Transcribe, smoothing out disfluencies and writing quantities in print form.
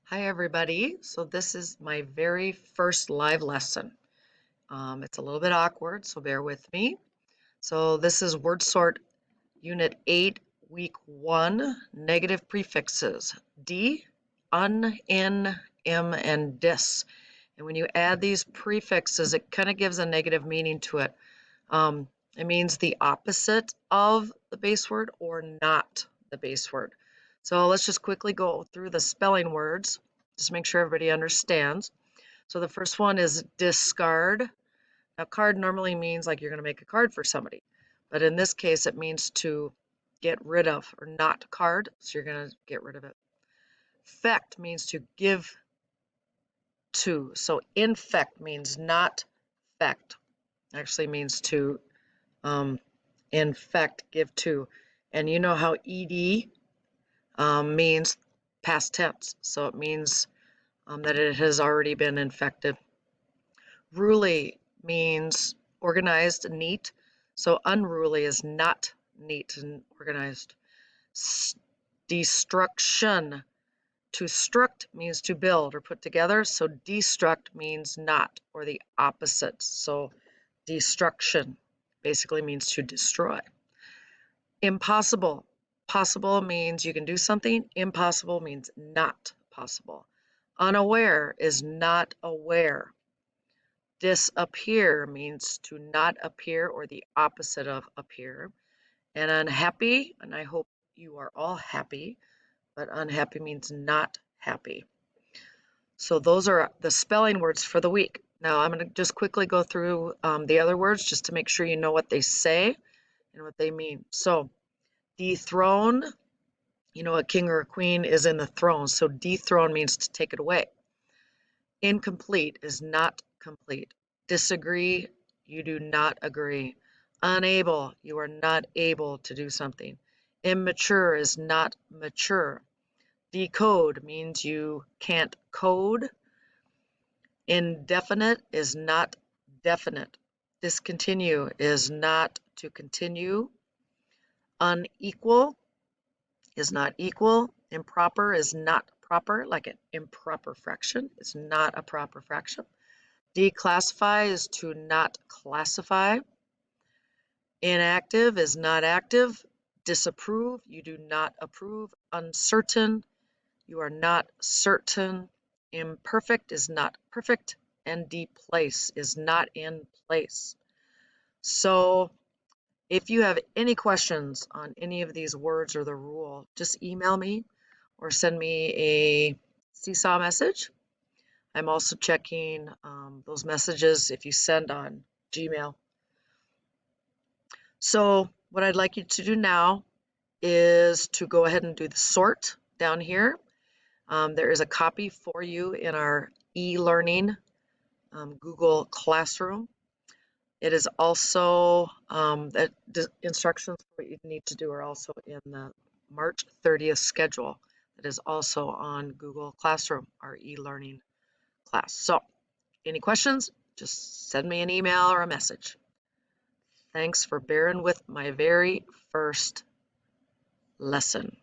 Hi everybody. So this is my very first live lesson. It's a little bit awkward, so bear with me. So this is Word Sort Unit 8, Week 1, Negative Prefixes. D, un, in, im, and dis. And when you add these prefixes, it kind of gives a negative meaning to it. It means the opposite of the base word or not the base word. So let's just quickly go through the spelling words, just make sure everybody understands. So the first one is discard. Now, card normally means like you're going to make a card for somebody, but in this case, it means to get rid of or not card, so you're going to get rid of it. Fect means to give to. So infect means not fect. Actually means to infect, give to. And you know how ed means past tense, so it means that it has already been infected. Ruly means organized, neat, so unruly is not neat and organized. Destruction, to struct means to build or put together, so destruct means not, or the opposite. So destruction basically means to destroy. Impossible. Possible means you can do something. Impossible means not possible. Unaware is not aware. Disappear means to not appear or the opposite of appear. And unhappy, and I hope you are all happy, but unhappy means not happy. So those are the spelling words for the week. Now I'm going to just quickly go through the other words just to make sure you know what they say and what they mean. So dethrone, you know, a king or a queen is in the throne, so dethrone means to take it away. Incomplete is not complete. Disagree, you do not agree. Unable, you are not able to do something. Immature is not mature. Decode means you can't code. Indefinite is not definite. Discontinue is not to continue. Unequal is not equal. Improper is not proper, like an improper fraction is not a proper fraction. Declassify is to not classify. Inactive is not active. Disapprove, you do not approve. Uncertain, you are not certain. Imperfect is not perfect. And deplace is not in place. So if you have any questions on any of these words or the rule, just email me or send me a Seesaw message. I'm also checking those messages if you send on Gmail. So what I'd like you to do now is to go ahead and do the sort down here. There is a copy for you in our e-learning Google Classroom. It is also, the instructions for what you need to do are also in the March 30th schedule that is also on Google Classroom, our e-learning class. So any questions, just send me an email or a message. Thanks for bearing with my very first lesson.